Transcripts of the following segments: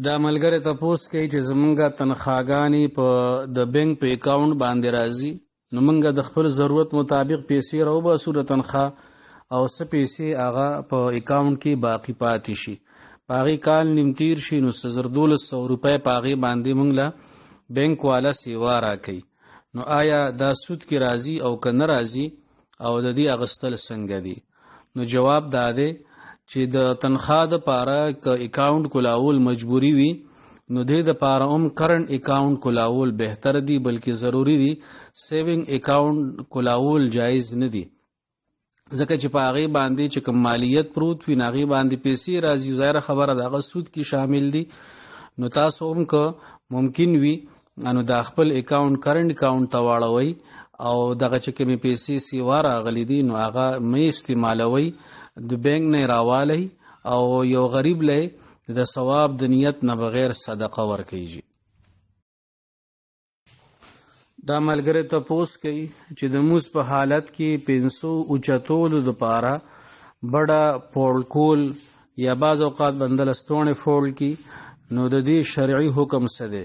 دا ملګری تپوس کوي چې زمونږه تنخواګانې په د بانک په اکاونټ باندې راځي، نو مونږه د خپل ضرورت مطابق پیسې راوباسو د تنخوا، او څه پیسې هغه په اکاونټ کې باقی پاتې شي. په هغې کال نیم تیر شي نو 1200 روپۍ په هغې باندې مونږ له بانک والا سیوا راکوي. نو آیا دا سود کې راځي او که نه راځي، او د دې اخیستل څنګه دي؟ نو جواب دا دی چې د تنخوا دپاره که اکاونټ کلاول مجبوري وي، نو دې دپاره هم کرنټ اکاونټ کلاول بهتر دي، بلکې ضروري دي. سیوینګ اکاونټ کلاول جایز نه دي، ځکه چې په هغې باندې چې کوم مالیت پروت وي، نو هغې باندې پیسې راځي، ظاهره خبره د هغه سود کې شامل دي. نو تاسو هم که ممکن وي نو دا خپل اکاونټ کرنټ اکاونټ ته واړوئ، او دغه چې کومې پیسې سیوا راغلي دي نو هغه مې استعمالوئ، د بانک نه راوالی، او یو غریب لی د ثواب د نیت نه بغیر صدقه ورکیږي. دا ملګری تپوس کوي چې د موز په حالت کې پنسو اوچتولو دپاره بډه فولډ کول یا بعض اوقات بنده لستوڼې فولډ کی، نو د دې شرعي حکم څه دی؟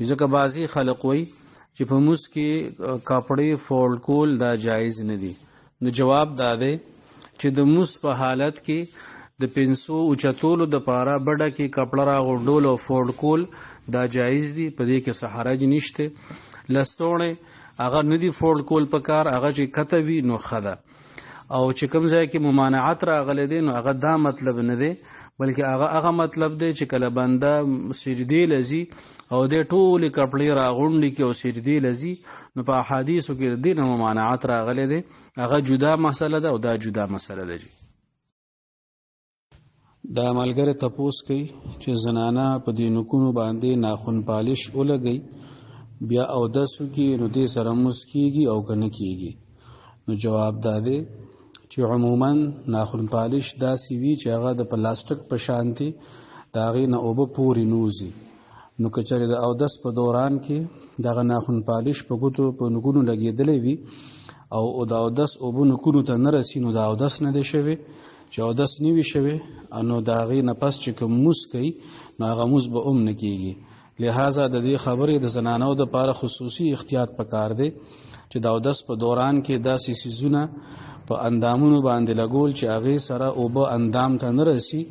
ځکه بعضې خلق وایي چې په موز کې کپړې فولډ کول دا جایز نه دي. نو جواب دا دی چې د موز په حالت کې د پنسو اوچتولو دپاره بډه کې کپړه راغونډول او فولډ کول دا جایز دي، په دې کې څه حرج نشته. لستوڼې هغه نه دي فولډ کول پکار، هغه چې کته وي نو ښه ده. او چې کوم ځای کې ممانعت راغلی دی نو هغه دا مطلب نه دی، بلکې هغه مطلب دی چې کله بنده سجدې لځي او دې ټولې کپړې راغونډې کړي او سجدې لځي، نو په احادیثو کې د دې نه ممانعت راغلی دی، هغه جدا مسله ده او دا جدا مسله ده. دا ملګری تپوس کوي چې زنانه په دې نوکونو باندې ناخن پالش ولګوي، بیا اودس وکړي، نو دې سره مونځ کیږي او که نه کیږي؟ نو جواب دا دی چې عموما ناخن پالش داسې وي چې هغه د پلاستیک په شانتي د هغې نه اوبه پورې نوځي. نو که چېرې د اودس په دوران کې دغه ناخن پالش په ګوتو په نوکونو لګېدلی وي او د اودس اوبه نوکونو ته نه رسي، نو د اودس نه دی شوی. چې اودس نه وي شوی نو د هغې نه پس چې کوم مونځ کوي نو هغه مونځ به هم نه کیږي. لہذا د دې خبرې د زنانو دپاره خصوصي احتیاط پکار دی چې د اودس په دوران کې داسې څیزونه په اندامونو باندې لګول چې هغې سره اوبه اندام ته نه رسي،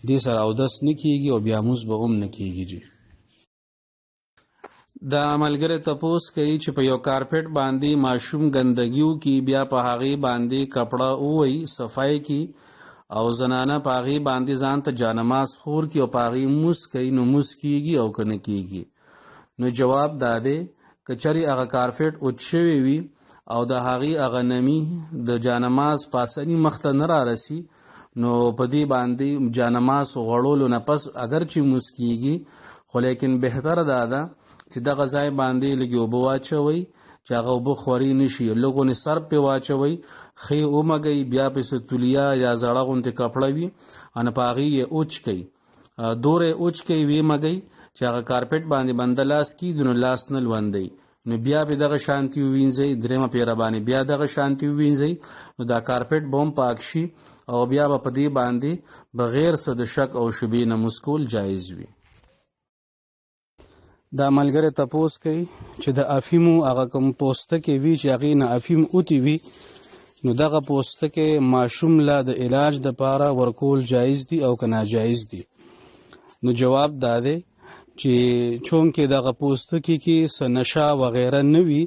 دې سره اودس نه کیږي او بیا مونځ به هم نه کیږي. دا ملګری تپوس کوي چې په یو کارپیټ باندې ماشوم ګندګي وکړي، بیا په هغې باندې کپړه ووهي، صفای کړي، او زنانه په هغې باندې ځان ته جانماز خور کړي او په هغې مونځ کوي، نو مونځ کیږي او که نه کیږي؟ نو جواب دا دی که چېرې هغه کارپیټ اوچ شوی وي او د هغې هغه نمي د جانماز پاسني مخ ته نه رارسي، نو په دې باندې جانماز غوړولو نه پس اگر چې مونځ کیږي، خو لیکن بهتره دا ده چې دغه ځای باندې لږې اوبه واچوئ چې هغه اوبه خوري نه شي، لږونې سر پې واچوئ، ښې ومږئ، بیا پسې تولیه یا زړه غوندې کپړه وي ان په هغې یې اوچ کوئ، دوره یې اوچ کوئ، ویې مږئ چې هغه کارپیټ باندې بنده لاس کیږي نو لاس نه لوندئ، نو بیا به دغه شانتي ووینځئ، درېیمه پیره باندې بیا دغه شانتي ووینځئ، نو دا کارپیټ به هم پاک شي او بیا به په دې باندې بغیر څه د شک او شبې نه مونځ کول جایز وي. دا ملګری تپوس کوي چې د افیمو هغه کوم پوستکی وي چې هغې نه افیم اوتي وي، نو دغه پوستکی ماشوم له د علاج دپاره ورکول جایز دي او که ناجایز دي؟ نو جواب دا دی چې چونکې دغه پوستکی کې څه نشه وغیره نه وي،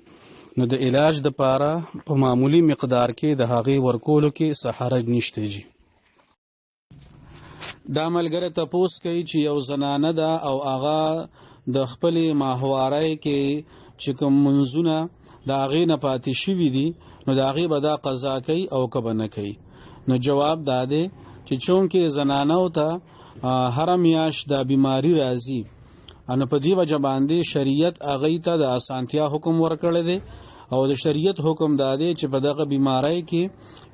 نو د علاج دپاره په معمولي مقدار کې د هغې ورکولو کې څه حرج نشته جي. دا ملګری تپوس کوي چې یو زنانه ده او هغه د خپلې ماهوارۍ کې چې کوم منځونه د هغې نه پاتې شوي دي، نو د هغې به دا قضا کوي او که به نه کوي؟ نو جواب دا دی چې چونکې زنانو ته هره میاشت دا بیماری راځي، نو په دې وجه باندې شریعت هغې ته د اسانتیا حکم ورکړی دی، او د شریعت حکم دا دی چې په دغه بیماری کې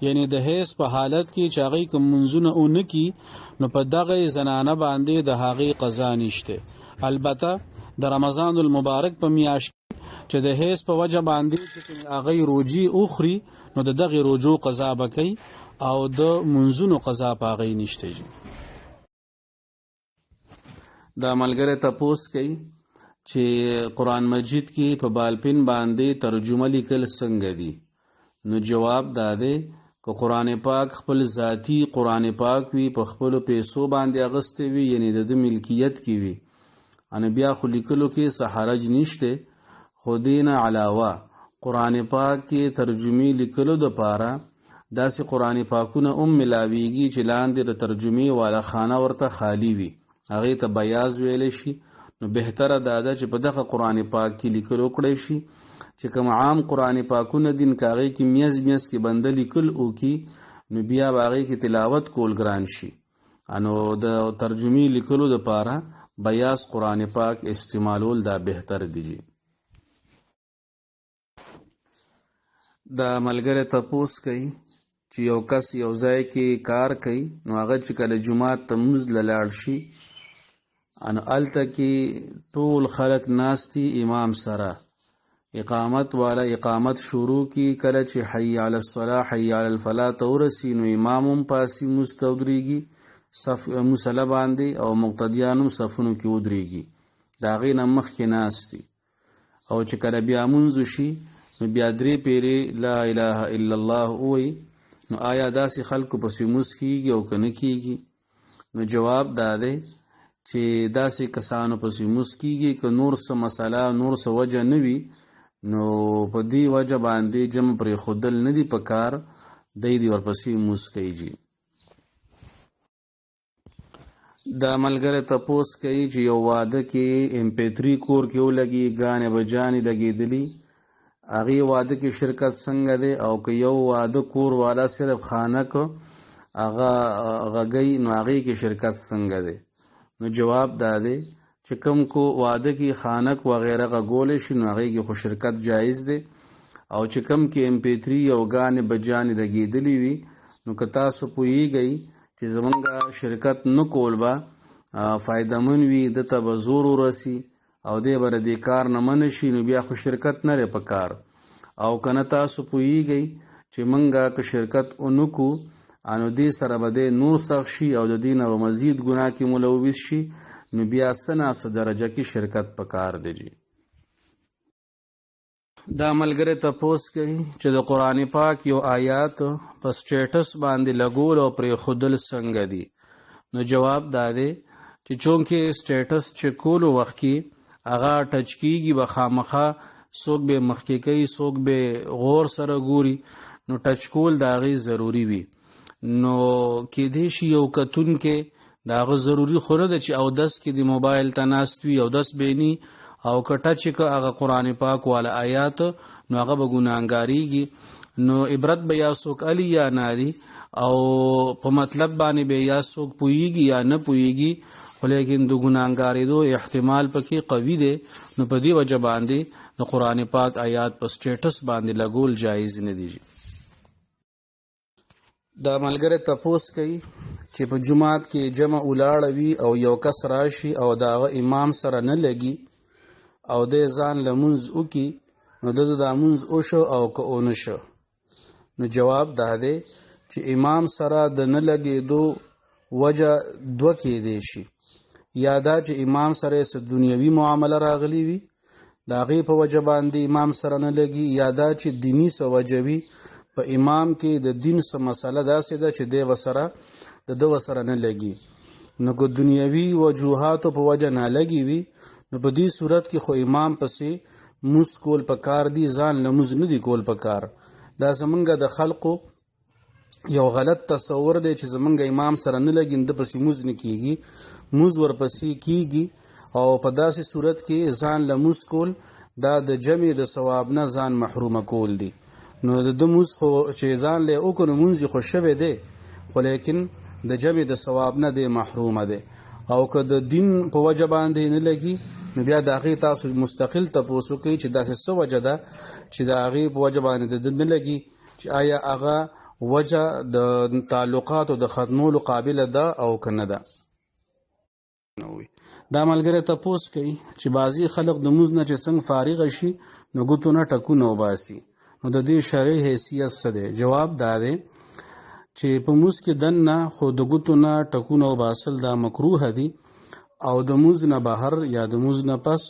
یعنی د حیض په حالت کې چې هغې کوم منځونه ونه کي، نو په دغه زنانه باندې د هغې قضا نشته. البته د رمضان المبارک په میاشت چې د حیض په وجه باندې چې هغې روجي اخري، نو د دغې روجو قضا به کوي او د منځونو قضا په هغې نشته. دا ملګری تپوس کوي چې قرآن مجید کې په بالپن باندې ترجمه لیکل څنګه دي. نو جواب دا دی که قرآن پاک خپل ذاتی قرآن پاک وي، په خپلو پیسو باندې اغستی وي، یعنی د ملکیت کې وي، ان بیا خو لیکلو کې څه حرج نشته. خو دین علاوه قرآن پاک کې ترجمې لیکلو دپاره داسې قرآن پاکونه ملاویږي چې لاندې د ترجمې والا خانه ورته خالی وي، هغې ته بیاض ویلی شي. نو بهتره دا ده چې په دغه قرآن پاک کې لیکل وکړی شي. چې کوم عام قرآن پاکونه دین که هغې کې میز کې بنده لیکل وکړي، نو بیا به هغې کې تلاوت کول ګران شي. نو د ترجمې لیکلو دپاره بیاض قرآن پاک استعمالول دا بهتر دی. دا ملګری تپوس کوي چې یو کس یو ځای کې کار کوي، نو هغه چې کله جومات ته لمونځ له لاړ شي، ان هلته کې ټول خلک ناستي امام سره، اقامت والا اقامت شروع کی، کله چې حی علی الصلاة حی علی الفلاح ته ورسي، نو امام هم پاسي لمونځ ته ودرېږي صف مصلی باندې، او مقتدیان هم صفونو کې ودرېږي، د هغې نه مخکې ناستي. او چې کله بیا لمونځ وشي، نو بیا 3 پیرې لا اله الا الله ووایي. نو آیا داسې خلکو پسې لمونځ کېږي او که نه کېږي؟ نو جواب دا دی چې داسې کسانو پسې لمونځ کېږي که نور څه مسله نور څه وجه نه وي، نو په دې وجه باندې جمع پرېښودل نه دي پکار، دی ورپسې لمونځ کوي. دا ملګری تپوس کوي چې یو واده کې MP3 کور کې ولګي، ګانې بجانې لګېدلي، هغې واده کې شرکت څنګه دی؟ او که یو واده کور والا صرف خانک هغه غږی، نو هغې کې شرکت څنګه دی؟ نو جواب دا دی چې کوم کو واده کې خانک وغیره غږولی شي، نو هغې کې خو شرکت جایز دی. او چې کوم کې MP3 او ګانې بجانې لګېدلي وي، نو که تاسو پوهیږئ چې زمونږ شرکت نه کول به فایدهمن وي، ده ته به زور ورسي او دی به د دې کار نه منع شي، نو بیا خو شرکت نه دی پکار. او که نه تاسو پوهیږئ چې مونږ که شرکت ونه کړو، نو دې سره به دی نور سخت شي او د دې نه به مزید ګناه کې ملوث شي، نو بیا څه ناڅه درجه کې شرکت پکار دی. دا ملګری تپوس کوي چې د قرآن پاک یو آیات په سټیټس باندې لګول او پرېښودل څنګه دي؟ نو جواب دا دی چې چونکې سټیټس چې کولو وخت کې هغه ټچ کېږي، به خامخا څوک به مخکې کوي، څوک به غور سره ګوري، نو ټچ کول د هغې ضروري وي. نو کېدای شي یو کتونکی د هغه ضروري خو نه ده چې اودس کې د موبایل ته ناست وي، اودس بیني او که ټچ که هغه قرآن پاک والا آیات، نو هغه به ګناهګاریږي. نو عبرت به یا څوک علي یا ناري، او په مطلب باندې به یا څوک پوهیږي یا نه پوهیږي، خو لیکن د ګناهګارېدو احتمال پکې قوي دی. نو په دې وجه باندې د قرآن پاک آیات په سټیټس باندې لګول جایز نه دي. دا ملګری تپوس کوي چې په جماعت کې جمع ولاړه وي او یو کس راشي او د هغه امام سره نه لګي او دی ځان لمونځ وکړي، نو د دا لمونځ وشو او که ونه شو؟ نو جواب دا دی چې امام سره د نه لګېدو وجه 2 کېدی شي. یا دا چې امام سره یې څه دنیوي معامله راغلی وي، د هغې په وجه باندې امام سره نه لګي، یا دا چې دیني څه وجه وي، په امام کې د دین څه مسله داسې ده چې دی ورسره د ده ورسره نه لګي. نو که دنیوي وجوهاتو په وجه نالګي وي، نو په دې صورت کې خو امام پسې لمونځ کول پکار دي، ځان لمونځ نه دي کول پکار. دا زمونږ د خلقو یو غلط تصور دی چې زمونږ امام سره نه لګي، د پسې لمونځ نه کېږي، لمونځ ورپسې کېږي. او په داسې صورت کې ځان لمونځ کول دا د جمع د ثواب نه ځان محرومه کول دي. نو د ده لمونځ خو چې ځان له وکړو، لمونځ یې خو شوی دی، خو لیکن د جمع د ثواب نه دی محرومه دی. او که د دین په وجه باندې نه لګي، نو بیا د هغې تاسو مستقل تپوس وکړئ چې داسې څه وجه ده چې د هغې په وجه باندې د ده نه لګي، چې آیا هغه وجه د تعلقاتو د ختمولو قابله ده او که نه ده. دا ملګری تپوس کوي چې بعضې خلق د لمونځ نه چې څنګه فارغه شي، نو ګوتو نه ټکونه وباسي، نو د دې شرعي حیثیت څه دی؟ جواب دا دی چې په لمونځ کې دننه خو د ګوتو نه ټکونه وباسل دا مکروه دي، او د موز نه بهر یا د موز نه پس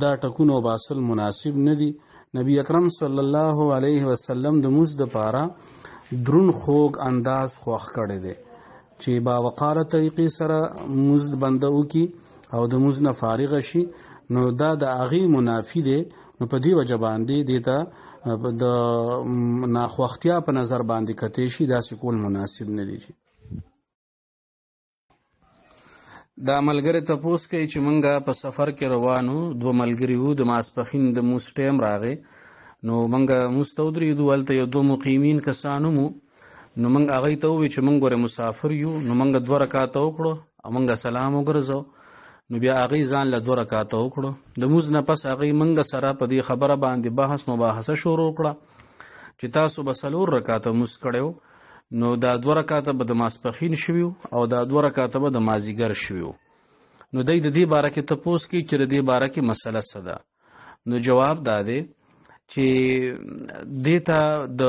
دا ټکونه باسل مناسب نه دي. نبی اکرم صلی الله علیه وسلم د موز د پاره درون خوږ انداز خوښ کړی دی چې با وقاره طریقې سره موز بنده وکي او د موز نه فارغ شي، نو دا د هغې منافي دی. نو په دې وجه باندې دې ته د ناخوښتیا په نظر باندې کتې شي، داسې کول مناسب نه دي. دا ملګری تپوس کوي چې مونږ په سفر کې روانو، دوه ملګري وو، د ماسپښین د موس ټیم راغی، نو مونږ موس ته ودرېدو. هلته یو دوه مقیمین کسانو مو، نو مونږ هغوی ته وویل چې مونږ ګوره مسافر یو، نو مونږ 2 رکاته وکړو او مونږ سلام وګرځو. نو بیا هغوی ځان له 2 رکاته وکړو. د موز نه پس هغوی مونږ سره په دې خبره باندې بحث مباحثه شروع کړه چې تاسو به 4 رکاته موس کړی، نو دا 2 رکاته به د ماسپښین شوي او دا 2 رکاته به د مازدیګر شوي. نو دی د دې باره کې تپوس کوي چې د دې باره کې مسله څه ده. نو جواب دا دی چې دې ته د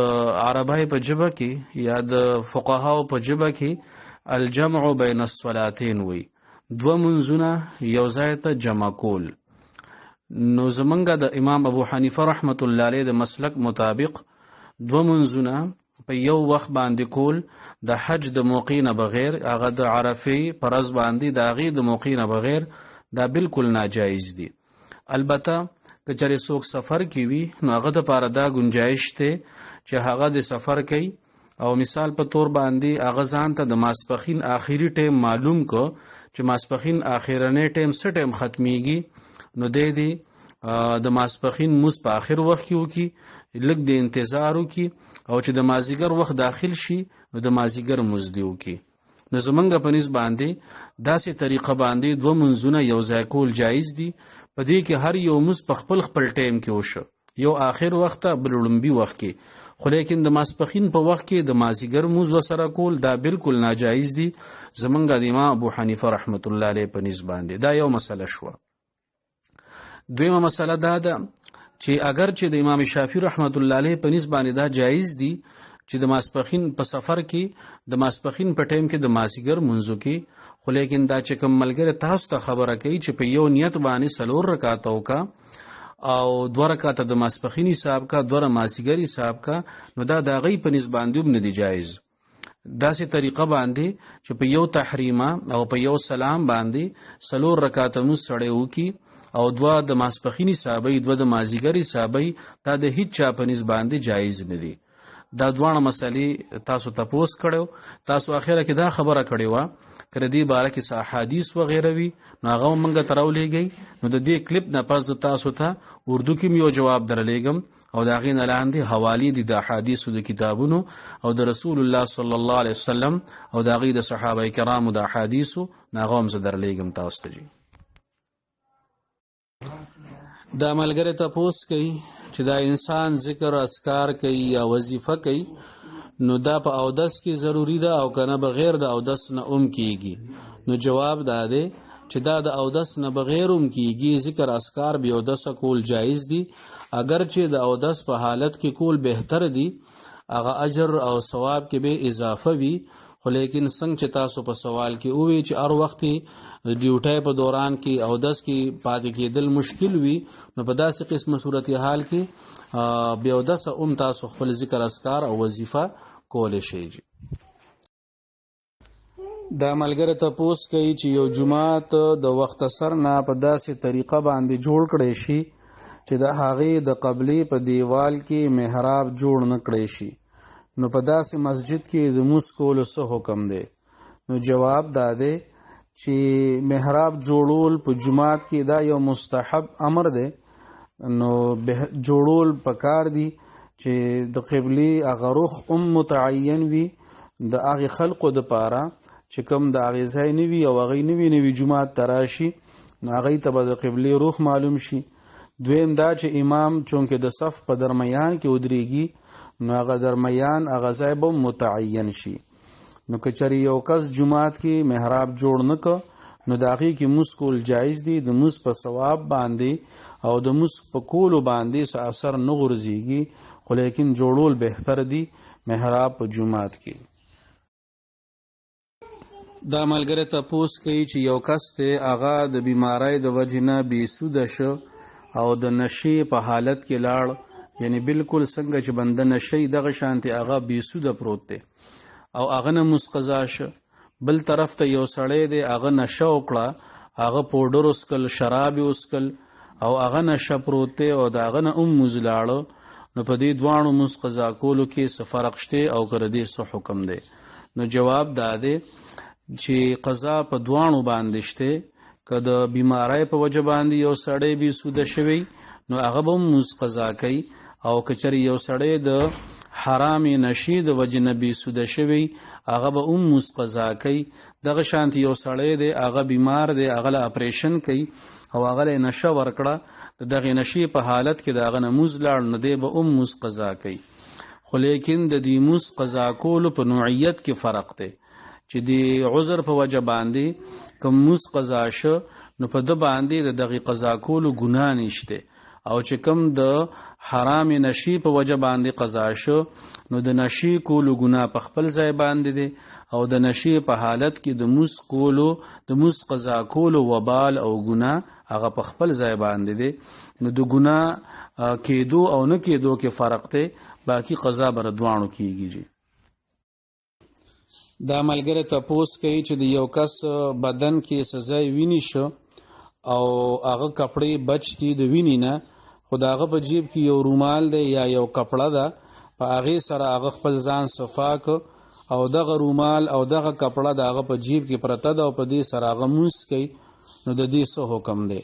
عربی په ژبه کې یا د فقهاو په ژبه کې الجمع بین الصلاتین وي، 2 منځونه یو ځای ته جمع کول. نو زمونږ د امام ابو حنیفه رحمت الله علیه د مسلک مطابق 2 منځونه په یو وخت باندې کول د حج د موقع نه بغیر، هغه د عرفې فرض باندې د هغې د موقع نه بغیر، دا بالکل ناجایز دي. البته که چېرې څوک سفر کې وي نو هغه دپاره دا گنجایش دی چې هغه د سفر کوي او مثال په طور باندې هغه ځان ته د ماسپښین آخري ټیم معلوم کو چې ماسپښین آخرنی ټیم څه ټیم ختمیږي، نو دی د ماسپښین موس په آخر وخت کې وکړي، لږ د انتظار وکړي او چې د مازدیګر وخت داخل شي نو د مازدیګر موس دی وکړي. نو زمونږ په نسبت باندې داسې طریقه باندې 2 منځونه یو ځای کول جایز دي. په دې کې هر یو موس په خپل ټیم کې وشو، یو آخر وخت ته، بل لومبي وخت کې، خو لیکن د ماسپښین په وخت کې د مازدیګر موس وسره کول دا بالکل ناجایز دي زمونږ د امام ابو حنیفه رحمت الله علیه په نسبت باندې. دا یو مسله شوه. دویمه مسله دا ده چې اگر چې د امام شافعي رحمت الله علیه په نسبت باندې دا جایز دي چې د ماسپښین په سفر کې د ماسپښین په ټیم کې د مازدیګر منځو کې، خو لیکن دا چې کوم ملګری تاسو ته خبره کوي چې په یو نیت باندې 4 رکاته وکړه او 2 رکاته د ماسپښین حساب کا، 2 مازدیګر حساب کا، نو دا د هغې په نسبت باندې هم نه دی جایز. داسې طریقه باندې چې په یو تحریمه او په یو سلام باندې 4 رکاته موس سړی وکړي او 2 د ماسپښین حسابی، 2 د مازدیګر حسابی، دا د هیڅ چا په نسبت باندې جایز نه دی. دا دواړه مسلې تاسو تپوس کړو، تاسو اخره کې دا خبره کړې وه که د دې باره کې څه احادیث وغیره وي نو هغه هم موږ ته راولېږئ. نو د دې کلیپ نه پس تاسو ته اردو کې یو جواب درلېږم او د هغې نه لاندې حوالې دي د احادیثو د کتابونو او د رسول الله صلی الله علیه وسلم او د هغې د صحابه کرامو د احادیثو، نو هغه هم زه درلېږم تاسو ته. دا ملګری تپوس کوي چې دا انسان ذکر اذکار کوي یا وظیفه کوي نو دا په اودس کې ضروری ده او کنه بغیر د اودس نه کیږي. نو جواب دا دی چې دا د اودس نه بغیر کیږي. ذکر اذکار به اودس کول جایز دي، اگر چې د اودس په حالت کې کول بهتر دي، هغه اجر او ثواب کې به اضافه وي. خو لیکن څنګه چې تاسو په سوال کې ووی چې هر وخت ډیوټۍ په دوران کې اودس کې پاتې کېدل مشکل وي، نو په داسې قسمه صورتحال کې بې اودسه تاسو خپل ذکر اذکار او وظیفه کولی شئ. دا ملګری تپوس کوي چې یو جومات د وخت سر نه په داسې طریقه باندې جوړ کړی شي چې د هغې د قبلې په دیوال کې محراب جوړ نه کړی شي، نو په داسې مسجد کې د موس کولو څه حکم دی؟ نو جواب دا دی چې محراب جوړول په جومات کې دا یو مستحب امر دی. نو جوړول پکار دی چې د قبلې هغه رخ متعین وي د هغې خلقو دپاره چې کوم د هغې ځای نه وي او هغې نوي جومات ته راشي نو هغې ته به د قبلې رخ معلوم شي. دویم دا چې امام چونکې د صف په درمیان کې ودرېږي نو هغه درمیان هغه ځای به متعین شي. نو که چېرې یو کس جومات کې محراب جوړ نه که نو د هغې کې موس کول جایز دي. د موس په ثواب باندې او د موس په کولو باندې څه اثر نه غورځېږي، خو لیکن جوړول بهتر دي محراب په جومات کې. دا ملګری تپوس کوي چې یو کس دی هغه د بیماری د وجې نه بېسوده شه او د نشې په حالت کې لاړ، یعنی بالکل څنګه چې بنده نشي دغه شانتي هغه بېسوده پروت دی او هغه نه موس قضا شه. بل طرف ته یو سړی دی هغه نشه وکړه، هغه پوډر وسکل، شراب وسکل او هغه نشه پروت دی او د هغه نه موز لاړه، نو په دې دواړو موس قضا کولو کې څه فرق شته او که د دې څه حکم دی؟ نو جواب دا دی چې قضا په دواړو باندې شته. که د بیماری په وجه باندې یو سړی بېسوده شوی نو هغه به موس قضا کوي، او که چېرې یو سړی د حرامې نشې د وجې نه بېسوده شوی هغه به موس قضا کوي. دغه شانتي یو سړی دی هغه بیمار دی، هغه له اپریشن کوي او هغه له نشه ورکړه، د دغې نشې په حالت کې د هغه نه موز لاړ، نو دی به موس قضا کوي. خو لیکن د دې موس قضا کولو په نوعیت کې فرق دی، چې د عذر په وجه باندې که موس قضا شه نو په ده باندې د دغې قضا کولو ګناه نشته، او چې کوم د حرام نشي په وجه باندې قضا شو نو د نشي کولو ګناه په خپل ځای باندې دی، او د نشي په حالت کې د موس قضا کولو وبال او ګناه هغه په خپل ځای باندې دی. نو د ګناه کېدو او نه کېدو کې فرق دی، باقی قضا بر دوانو کېږي. دا ملګری تپوس کوي چې د یو کس بدن کې سزای ویني شو او هغه کپړې بچ دي د وینې نه، خو د هغه په جیب کې یو رومال دی یا یو کپړه ده، په هغې سره هغه خپل ځان صفا که او دغه رومال او دغه کپړه د هغه په جیب کې پرته ده او په دې سره هغه مونځ کوي، نو د دې څه حکم دی؟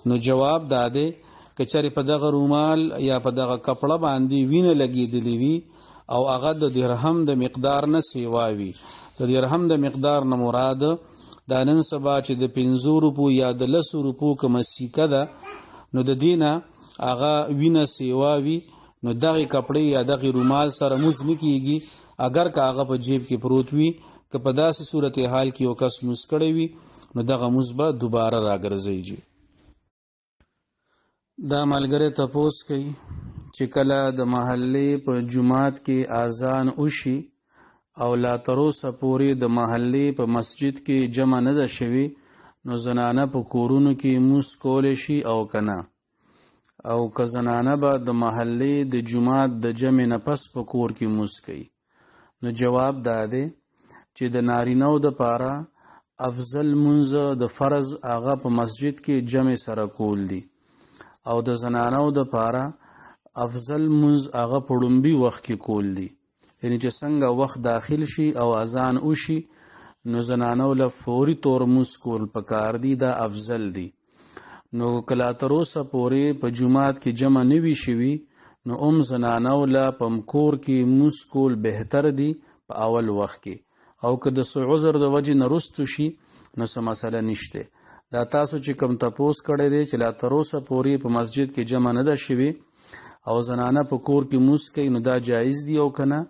نو جواب دا دی که چېرې په دغه رومال یا په دغه کپړه باندې وینه لګېدلې وي او هغه د درهم د مقدار نه سیوا وي، د درهم د مقدار نه مراد دا نن سبا چې د 5 روپو یا د 10 روپو کومه سیکه ده، نو د دې نه هغه وینه سیوا وي، نو دغې کپړې یا دغې رومال سره موز نه کېږي اگر که هغه په جیب کې پروت وي. که په داسې صورت حال کې یو کس موز کړی وي نو دغه موز به دوباره راګرځېږي. دا ملګری تپوس کوي چې کله د محلې په جومات کې اذان وشي او لا تر اوسه پورې د محلې په مسجد کې جمع نه ده شوې، نو زنانه په کورونو کې موس کولی شي او که نه؟ او که زنانه به د محلې د جومات د جمع نه پس په کور کې موس کوي؟ نو جواب دا دی چې د نارینه‌و دپاره افضل مونځ د فرض هغه په مسجد کې جمع سره کول دي، او د زنانه‌و دپاره افضل مونځ هغه په ړومبي وخت کې کول دي، یعنی چې څنګه وخت داخل شي او اذان وشي نو زنانو له فوري طور مونځ کول پکار دي، دا افضل دي. نو کله تر اوسه پورې په جومات کې جمع نه وي شوي نو زنانو له په کور کې مونځ کول بهتر دي په اول وخت کې، او که د څه عذر د وجې نه رستو شي نو څه مسله نشته. دا تاسو چې کوم تپوس کړی دی چې لا تر اوسه پورې په مسجد کې جمع نه ده شوي او زنانه په کور کې موس کوي، نو دا جایز دی او که نه؟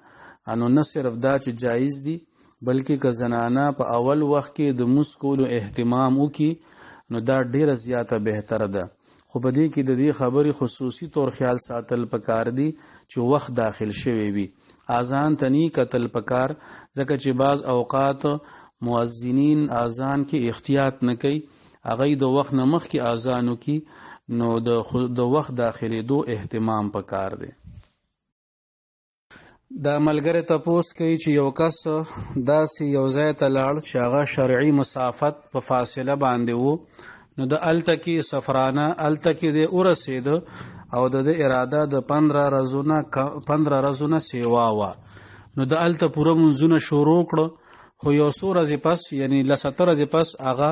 نو نه صرف دا چې جایز دی بلکې که زنانه په اول وخت کې د موس کولو اهتمام وکړي نو دا ډیره زیاته بهتره ده. خو په دې کې د دې خبرې خصوصي طور خیال ساتل پکار دی چې وخت داخل شوی وي. اذان ته نی کتل پکار، ځکه چې بعض اوقات مؤذنین اذان کې احتیاط نه کوي، هغه د وخت نه مخکې اذان وکړي، نو د وخت داخلېدو اهتمام پکار دی. دا ملګری تپوس کوي چې یو کس داسې یو ځای ته لاړ چې هغه شرعي مسافت په فاصله باندې وو، نو د هلته کې سفرانه هلته کې دی ورسېده او د اراده د 15 ورځونه سیوا وه، نو د هلته پوره مونځونه شروع کړه، خو یو څو ورځې پس یعنی 17 ورځې پس هغه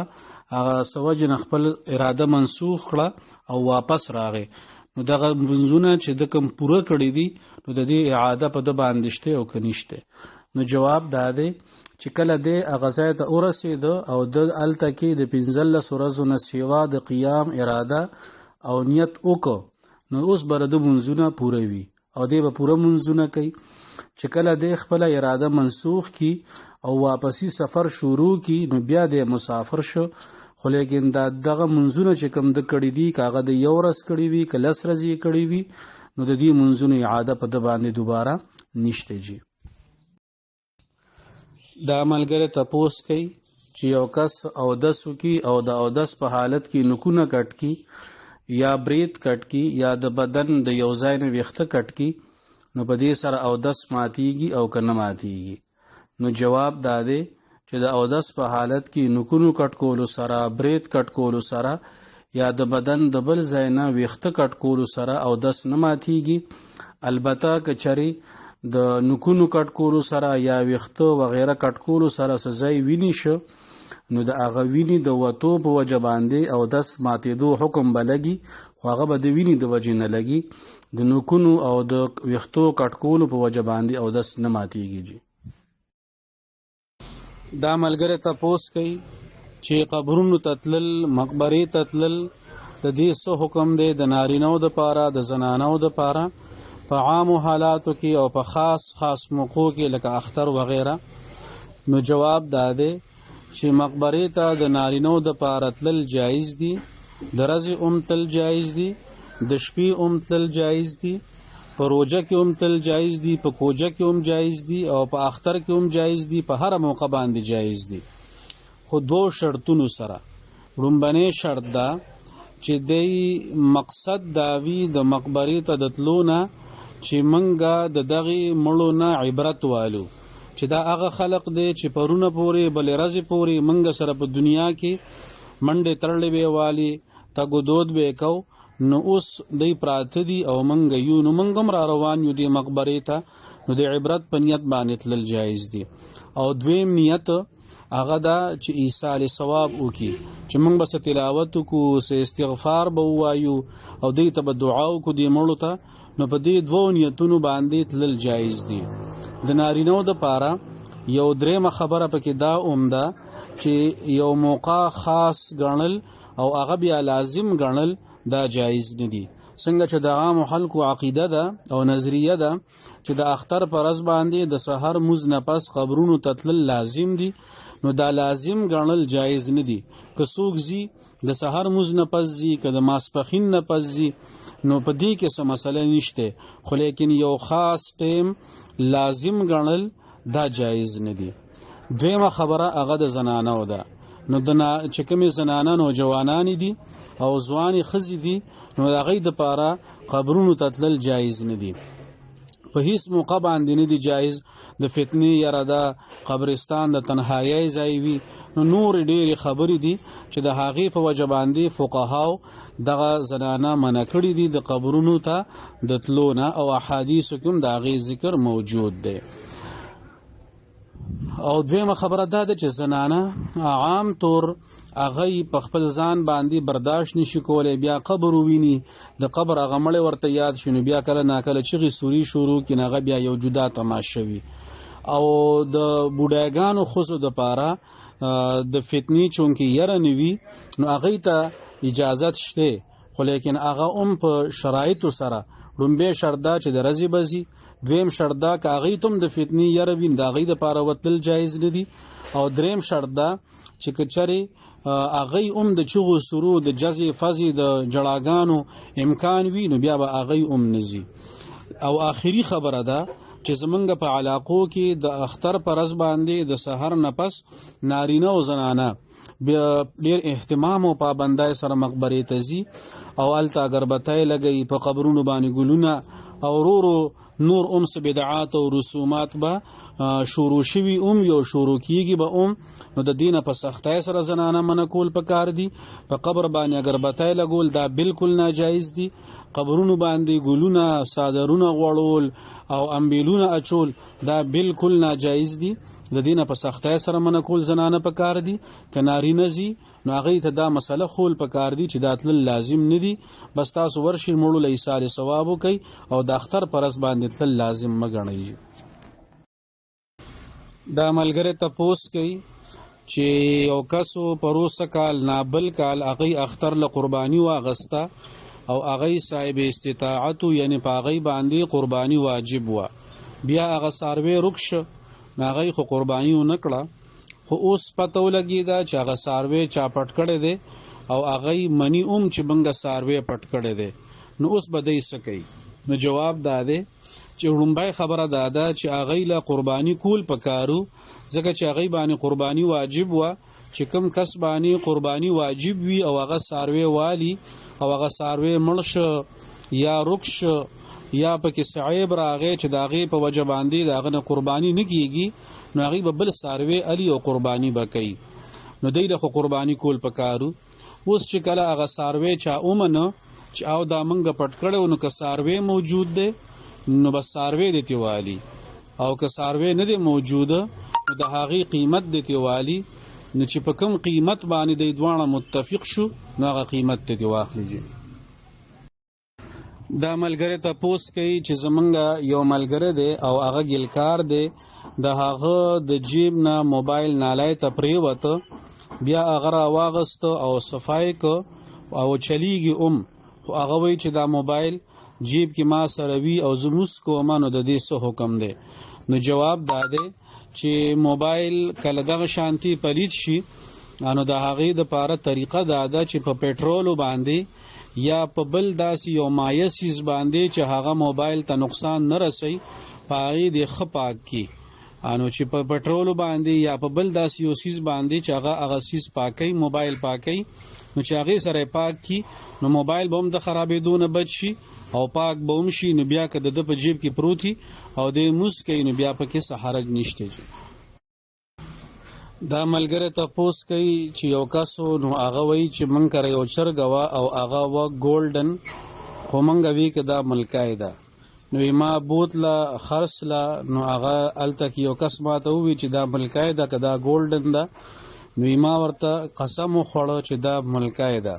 څه وجې نه خپل اراده منسوخ کړه او واپس راغی، نو دغه منځونه چې د کوم پوره کړي دي نو د دې اعاده په ده باندې شته او که نشته؟ نو جواب دا دی چې کله دی هغه ځای ته ورسېده او د هلته کې د 15 ورځو نه سیوا د قیام اراده او نیت وکړو، نو اوس به د منځونه پوره وي او دی به پوره منځونه کوي. چې کله دی خپله اراده منسوخ کی او واپسی سفر شروع کی نو بیا دی مسافر شو، خو لیکن دغه منځونه چې کوم د کړي دي که هغه د 1 ورځ کړي وي که 10 ورځې کړي وي نو د دې منځونو اعاده په ده باندې دوباره نشته. جی دا ملګری تپوس کوي چې یو کس اودس وکي او د اودس په حالت کې نکونه کټ کی یا برید کټ کی یا د بدن د یو ځای نه ویښته کټ کی نو په دې سره اودس ماتیږي او که نه ماتیږي. نو جواب دا دی چې د اودس په حالت کې نکونو کټ کولو سره، برید کټ کولو سره یا د بدن د بل ځای نه ویښته کټ کولو سره اودس نه ماتیږي. البته که چرې د نکونو کټ کولو سره یا ویښته وغیره کټ کولو سره څه ځای ویني شو نو د هغه ویني د وتو په وجه باندې اودس ماتېدو حکم به لګي، خو هغه به د ویني د وجې نه لګي، د نکونو او د ویښتو کټ کولو په وجه باندې اودس نه ماتېږي. دا ملګری تپوس کوي چې قبرونو ته تلل، مقبرې ته تلل د دې څه حکم دی د نارینهو دپاره د زنانو دپاره په عامو حالاتو کې او په خاص موقعو کې لکه اختر وغیره. نو جواب دا دی چې مقبرې ته د نارینهو دپاره تلل جایز دي، د ورځې تل جایز دي، د شپې تل جایز دي، په روژه کې تل جایز دي، په کوجه کې جایز دي او په اختر کې جایز دي، په هر موقع باندې جایز دي، خو دو شرطونو سره. لومبنی شرط دا چې دی مقصد دا وي د مقبرې ته د تلو نه چې منګه د دغې مړو نه عبرت والو، چې دا هغه خلق دی چې پرونه پورې بلې ورځې پورې منګه سره په دنیا کې منډې تړلې به والي تګ و دود به کو، نو اوس دی پراته دي او منګه یو، نو منګ هم را روان یو دی مقبرې ته، نو د عبرت په نیت باندې تلل جایز دي. او دویم نیت هغه دا چې ایصال ثواب وکي، چې موږ به څه تلاوت وکړو، څه استغفار به ووایو او دی ته به دعا وکړو دې مړو ته، نو په دې دوو نیتونو باندې تلل جایز دي. د نارینهو دپاره یو درېمه خبره پکې دا ده چې یو موقع خاص ګڼل او هغه بیا لازم ګڼل دا جایز نه دي. څنګه چې د عامو خلکو عقیده ده او نظریه ده چې د اختر په ورځ باندې د سحر مونځ نه پس قبرونو ته تلل لازم دي، نو دا لازم ګڼل جایز نه دي. که څوک ځي د سحر مونځ نه پس ځي، که د ماسپښین نه پس ځي، نو په دې کې څه مسله نشته، خو لیکن یو خاص ټیم لازم ګڼل دا جایز نه دي. دویمه خبره هغه د زنانو ده. نو چې کومې زنانه نوجوانانې دي او ځوانې ښځې دي نو د هغوی دپاره قبرونو ته تلل جایز نه دي، په هیڅ موقع باندې نه دي جایز. د فتنې یره ده، قبرستان د تنهایۍ ځای وي، نو نورې ډېرې خبرې دي چې د هغې په وجه باندې فقهاو دغه زنانه منع کړي دي د قبرونو ته د تلو نه، او احادیثو کې هم د هغې ذکر موجود دی. او دویمه خبره دا ده چې زنانه عام طور هغه په خپل ځان باندې برداشت نشي کولی، بیا قبر وویني، د قبر هغه مړی ورته یاد شي، نو بیا کله ناکله چغې سوري شروع کړي، هغه بیا یو جدا تماشه وي. او د بوډاګانو ښځو دپاره د فتنې چونکې یره نه وي نو هغوی ته اجازت شته، خو لیکن هغه هم په شرایطو سره. لومبی شرط دا چې د ورځې به ځي، دویم شرط دا که هغوی ته هم د فتنې یره وي د هغوی دپاره وتل جایز نه دي، او دریم شرط دا چې که چرې هغوی هم د چغو سرو د جزې فزې د جړاګانو امکان وي نو بیا به هغوی هم نه ځي. او آخري خبره ده چې زمونږ په علاقو کې د اختر په ورځ باندې د سحر نه پس نارینه او زنانه بیا ډېر اهتمام او پابندۍ سره مقبرې ته ځي او هلته اګربتی لګوي، په قبرونو باندې ګلونه او ورو نور څه بدعات او رسومات به شروع شوي یو شروع کیږي به نو د دینه په سختۍ سره زنانه منع کول پکار دي. په قبر باندې اګربتی لګول دا بالکل ناجایز دي. قبرونو باندې ګلونه، صادرونه غوړول او امبیلونه اچول دا بالکل ناجایز دي. د دینه په سختۍ سره منع کول زنانه پکار دي. که نارینه ځي نو هغوی ته دا مسله خول پکار دي چې دا تلل لازم نه دي، بس تاسو ورشئ مړو له ایصال ثواب وکئ او د اختر په ورځ باندې تلل لازم مه ګڼئ. دا ملګری تپوس کوي چې یو کسو پروسه کال نابل کال هغوی اختر له قرباني واغسته او هغوی صاحب استطاعت یعنی په هغوی باندې قرباني واجب وه، بیا هغه څاروی رک شه، هغوی خو قرباني ونه کړه، خو اوس پته ولګېده چې هغه څاروی چا پټ کړی دی او هغوی مني چې بنګه څاروی پټ کړی دی، نو اوس به دی څه کوي؟ نو جواب دا دی چې لومبی خبره دا ده چې هغوی له قرباني کول پکارو، ځکه چې هغوی باندې قرباني واجب وه، چې کوم کس باندې قرباني واجب وي او هغه څاروی والی او هغه څاروی مړ شو یا رکش یا پکې صعیب راغی چې د هغې په وجه باندې د هغه نه قرباني نه کیږي نو هغې به بل څاروی علي او قرباني به کوي نو دی له خو قرباني کول پکارو اوس چې کله هغه څاروی چا ومنه چې او دا منګه پټ کړی نو که څاروی موجود دی نو بس څاروی دی تې والي او که څاروی نه دی موجوده نو د هغې قیمت دی تې والي نو چې په کوم قیمت باندې دی دواړه متفق شو نو هغه قیمت دی تې واخلي دا ملګری تپوس کوي چې زمونږ یو ملګری دی او هغه ګلکار دی د هغه د جیب نه موبایل نالی ته پرېوته بیا هغه راواغسته او صفای که او چلیږي خو هغه وایي چې دا موبایل جیب کې ما سره وي او زه لمونځ کومه نو د دې څه حکم دی نو جواب دا دی چې موبایل کله دغه شانتي پلید شي نو د هغې دپاره طریقه دا ده چې په پټرولو باندې یا په بل داسې یو مایع سیز باندې چې هغه موبایل ته نقصان نه رسوي په هغې دې ښه پاک کړي نو چې په پټرولو باندې یا په بل داسې یو سیز باندې چې هغه سیز پاکوي موبایل پاکوي نو چې هغې سره یې پاک کړي نو موبایل به هم د خرابېدو نه بچ شي او پاک به هم شي نو بیا که د ده په جیب کې پروت وي او دی لمونځ کوي نو بیا پکې څه حرج نشته دا ملګری تپوس کوي چې یو کسو نو هغه وایي چې موږ کره یو چرګه وه او هغه وه ګولډن خو موږ وی که دا ملکای ده نو ما بوتله خرڅله نو هغه هلته کې یو کس ما ته ووایي چې دا ملکای ده که دا ګولډن ده نو ما ورته قسم وخوړه چې دا ملکای ده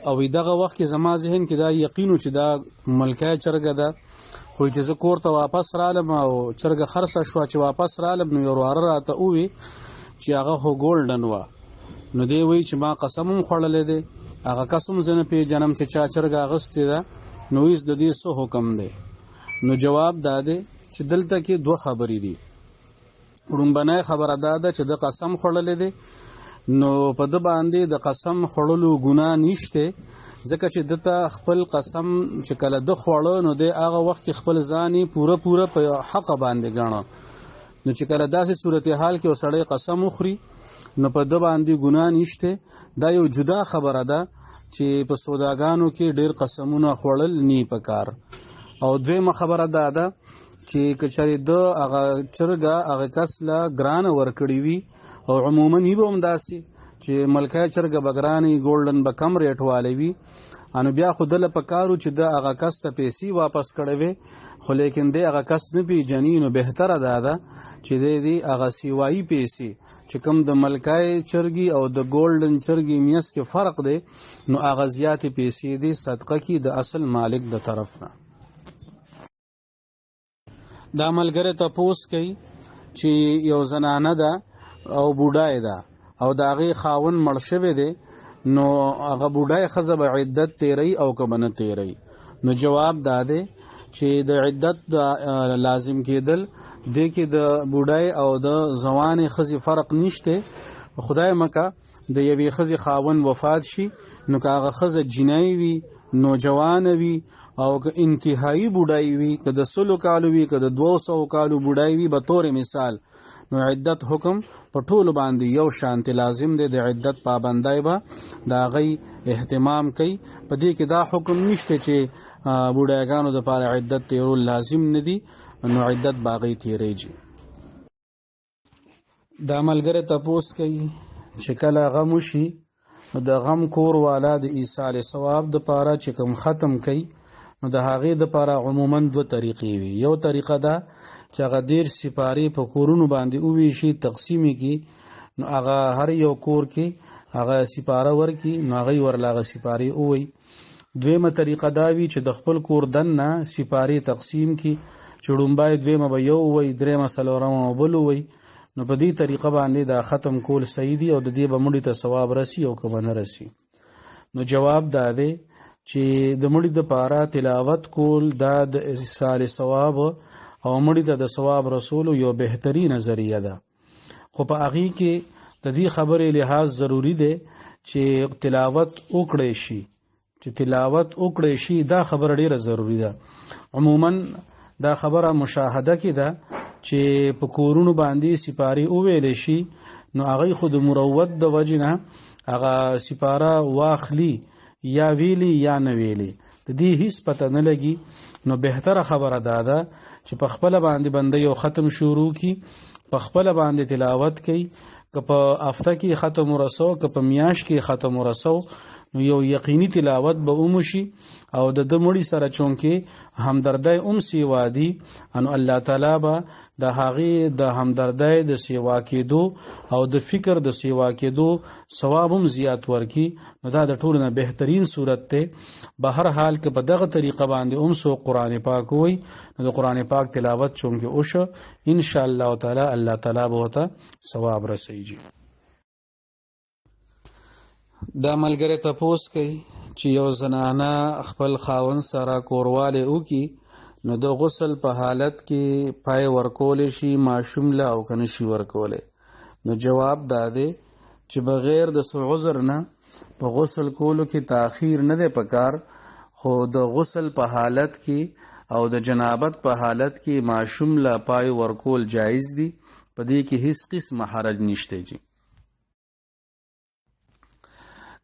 او دغه وخت کې زما ذهن کې دا یقین چې دا ملکای چرګه ده خو چې زه کور ته واپس رالم او چرګه خرڅه شوه چې واپس رالم نو یو وروره راته ووایي چې هغه خو ګولډن وه نو دی وایي چې ما قسم هم خوړلی دی هغه کس هم زه نه پېژنم چې چا چرګه اخیستې ده نو اوس د دې څه حکم دی نو جواب دا دی چې دلته کې دوه خبرې دي لومبنۍ خبره دا ده چې د قسم خوړلی دی نو په ده باندې د قسم خوړلو ګناه نشته ځکه چې دته خپل قسم چې کله ده خوړه نو دی هغه وخت کې خپل ځان پوره په حقه باندې ګڼه نو چې کله داسې صورتحال کې یو سړی قسم وخوري نو په ده باندې ګناه نشته دا یو جدا خبره ده چې په سوداګانو کې ډېر قسمونه خوړل نی پکار او دویمه خبره دا ده چې که چېرې ده هغه چرګه هغه کس له ګرانه ورکړې وي او عموما وي به هم داسې چې ملکای چرګه به ګرانې ګولډن به کم ریټ والی وي نو بیا خو ده له پکارو چې ده هغه کس ته پیسې واپس کړی وی خو لیکن دی هغه کس نه پېژني نو بهتره دا ده چې دی هغه سیوایي پیسې چې کوم د ملکای چرګي او د ګولډن چرګي میس کې فرق دی نو هغه زیاتې پیسې دی صدقه کې د اصل مالک د طرف نه دا ملګری تپوس کوي چې یو زنانه ده او بوډای ده او د هغې خاوند مړ شوی دی نو هغه بوډای ښځه به عدت تیری او که به نه تیری نو جواب دا دی چې د عدت لازم کېدل دې کې د بوډای او د ځوانې ښځې فرق نشته خدای مکه د یوې ښځې خاوند وفات شي نو که هغه ښځه جنۍ وي نوجوانه وي او که انتهایی بوډای وي که د 100 کالو وي که د 200 کالو بوډای وي به طور مثال نو عدت حکم په ټولو باندې یو شانتي لازم دی د عدت پابندۍ به د هغې اهتمام کوي په دې کې دا حکم نشته چې بوډایګانو دپاره عدت تیرول لازم نه دي نو عدت به هغې تیریږي دا ملګری تپوس کوي چې کله غم وشي نو د غم کور والا د ایصال ثواب دپاره چې کوم ختم کوي نو د هغې دپاره عموما 2 طریقې وي یو طریقه ده چې هغه 10 سپارې په کورونو باندې وویشي تقسیمې کړي نو هغه هر یو کور کې هغه سپاره ورکړي نو هغې ورله هغه سپارې ووایي دویمه طریقه دا وي چې د خپل کور دننه سپارې تقسیم کړي چې ړومبی دویمه به یو ووایي درېیمه څلورمه به بل ووایي نو په دې طریقه باندې دا ختم کول صحیح دي او د دې به مړي ته ثواب رسي او که به نه رسي نو جواب دا دی چې د مړي دپاره تلاوت کول دا د ایصال ثواب او مړي ته د ثواب رسولو یو بهترینه ذریعه ده خو په هغې کې د دې خبرې لحاظ ضروري دی چې تلاوت وکړی شي دا خبره ډیره ضروری ده عموما دا خبره مشاهده کې ده چې په کورونو باندې سپارې وویلی شي نو هغه خود مروت د وجنه هغه سپاره واخلی یا ویلی یا نه ویلی د دې هیڅ پته نه لګي. نو بهتره خبره ده چې په خپل باندې بنده یو ختم شروع کی، په خپل باندې تلاوت کوي، که په هفته کې ختم ورسو که په میاش کې ختم ورسو، نو یو یقیني تلاوت به اومشي او د مړي سره چونکې همدردی سی وادي، انو الله تعالی به د هغې د همدردی د سیوا کېدو او د فکر د سیوا کېدو ثواب هم زیات ورکي. نو دا د ټولو نه بهترین صورت دی. به هر حال که په دغه طریقه باندې سو قرآن پاک وي، نو د قرآن پاک تلاوت چونکې وشو ان شاء الله تعالی الله تعالی به ورته ثواب رسیږي. دا ملګری تپوس کوي چې یو زنانه خپل خاوند سره کورواله وکي، نو د غسل په حالت کې پای ورکول شي ماشوم له او کنه شي ورکول. نو جواب دا دی چې بغیر د عذر نه په غسل کولو کې تاخير نه دی پکار، خو د غسل په حالت کې او د جنابت په حالت کې ماشوم له پای ورکول جایز دي. په دې کې هیڅ قسم حرج نشته جی.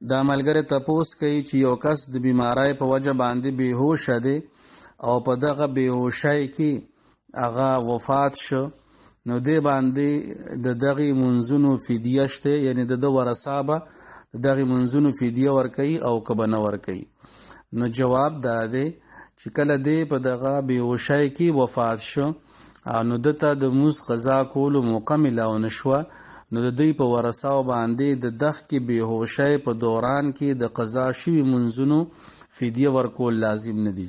دا ملګری تپوس کوي چې یو کس د بیماری په وجه باندې بیهوش دی او په دغه بیهوشۍ کې هغه وفات شو، نو دې باندې د دغه منځونو فدیه شته، یعنی د ورثابه د دغه منځونو فدیه ورکوي او کبه نه ورکوي. نو جواب دا دی چې کله دې په دغه بیهوشۍ کې وفات شو نو دته د موږ قضا کولو مکمل او نشوه، نو د دوی په ورثاو باندې د دغه کې بیهوشۍ په دوران کې د قضا شوي منځونو فدیه ورکول لازم نه دی.